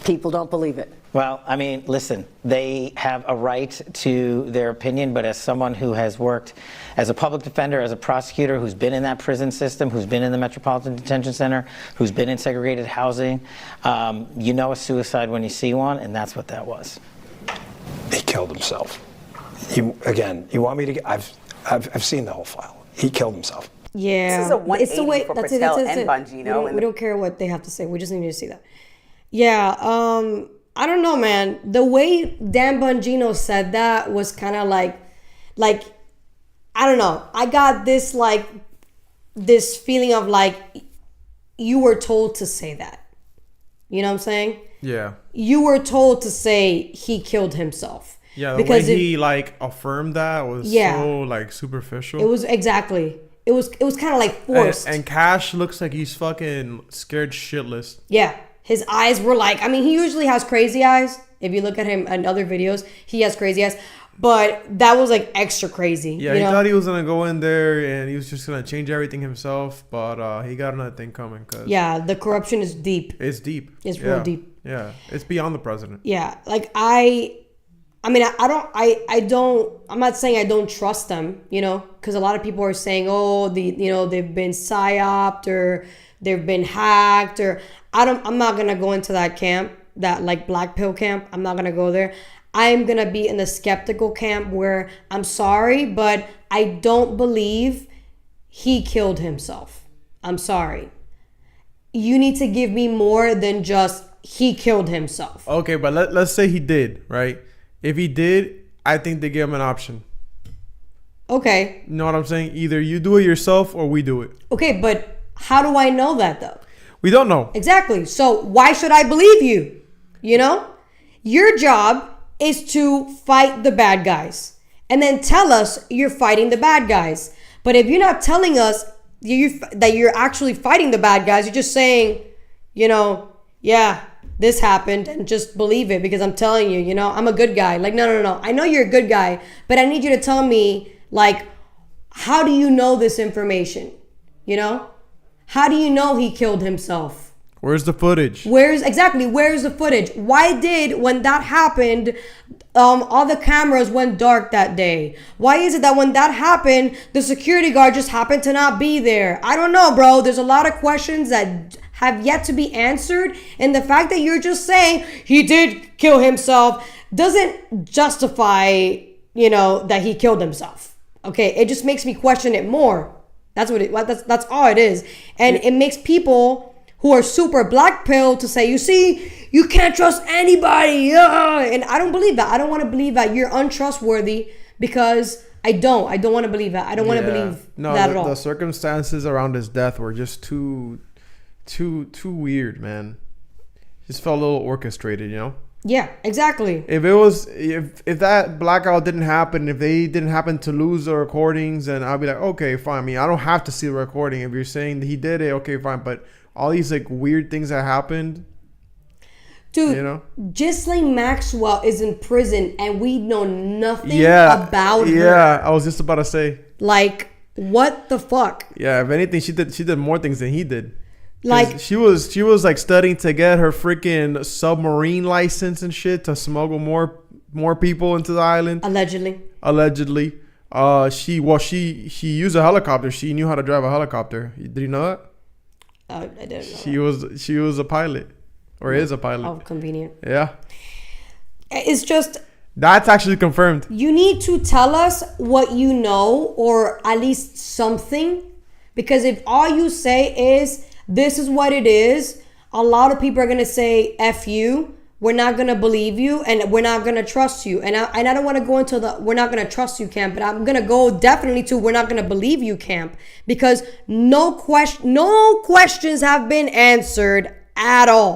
People don't believe it. Well, I mean, listen, they have a right to their opinion, but as someone who has worked as a public defender, as a prosecutor, who's been in that prison system, who's been in the Metropolitan Detention Center, who's been in segregated housing, you know a suicide when you see one, and that's what that was. He killed himself. You want me to get, I've seen the whole file. He killed himself. Yeah. This is a 180 it's the way, for that's Patel it. and Bongino. We don't care what they have to say. We just need to see that. Yeah, I don't know, man. The way Dan Bongino said that was kind of like, I don't know. I got this feeling of like, you were told to say that. You know what I'm saying? Yeah. You were told to say he killed himself. Yeah, the way he affirmed that was so superficial. It was exactly. It was kind of like forced. And Cash looks like he's fucking scared shitless. Yeah. His eyes were he usually has crazy eyes. If you look at him in other videos, he has crazy eyes. But that was extra crazy. Yeah, he thought he was going to go in there and he was just going to change everything himself. But he got another thing coming. Yeah, the corruption is deep. It's deep. It's real deep. Yeah, it's beyond the president. Yeah, I'm not saying I don't trust them, because a lot of people are saying, oh, they've been psyoped or they've been hacked or I'm not going to go into that camp, that black pill camp. I'm not going to go there. I'm going to be in the skeptical camp where I'm sorry, but I don't believe he killed himself. I'm sorry. You need to give me more than just he killed himself. Okay, but let's say he did, right? If he did, I think they give him an option. Okay. You know what I'm saying? Either you do it yourself or we do it. Okay, but how do I know that though? We don't know. Exactly. So why should I believe you? Your job is to fight the bad guys and then tell us you're fighting the bad guys. But if you're not telling us that you're actually fighting the bad guys, you're just saying, yeah, this happened and just believe it because I'm telling you, I'm a good guy. No. I know you're a good guy, but I need you to tell me, how do you know this information? How do you know he killed himself? Where's the footage? Where's the footage? Why did, when that happened, all the cameras went dark that day? Why is it that when that happened, the security guard just happened to not be there? I don't know, bro. There's a lot of questions that have yet to be answered. And the fact that you're just saying he did kill himself doesn't justify, that he killed himself. Okay. It just makes me question it more. That's that's all it is. And it makes people who are super black pill to say, you see, you can't trust anybody. And I don't believe that. I don't want to believe that you're untrustworthy because I don't want to believe that. I don't want to believe that at all. The circumstances around his death were just too weird, man. Just felt a little orchestrated, Yeah, exactly. If that blackout didn't happen, if they didn't happen to lose the recordings, then I'll be like, okay, fine. I mean, I don't have to see the recording. If you're saying that he did it, okay, fine. But all these weird things that happened, dude. Ghislaine Maxwell is in prison, and we know nothing about her. Yeah, I was just about to say. What the fuck? Yeah, if anything, she did more things than he did. She was studying to get her freaking submarine license and shit to smuggle more people into the island. Allegedly. She used a helicopter. She knew how to drive a helicopter. Did you know that? I didn't know. She was a pilot, or is a pilot. Oh, convenient. Yeah. It's just. That's actually confirmed. You need to tell us what you know, or at least something, because if all you say is this is what it is, a lot of people are gonna say F you. We're not gonna believe you, and we're not gonna trust you. And I don't want to go into the we're not gonna trust you camp, but I'm gonna go definitely to we're not gonna believe you camp, because no questions have been answered at all.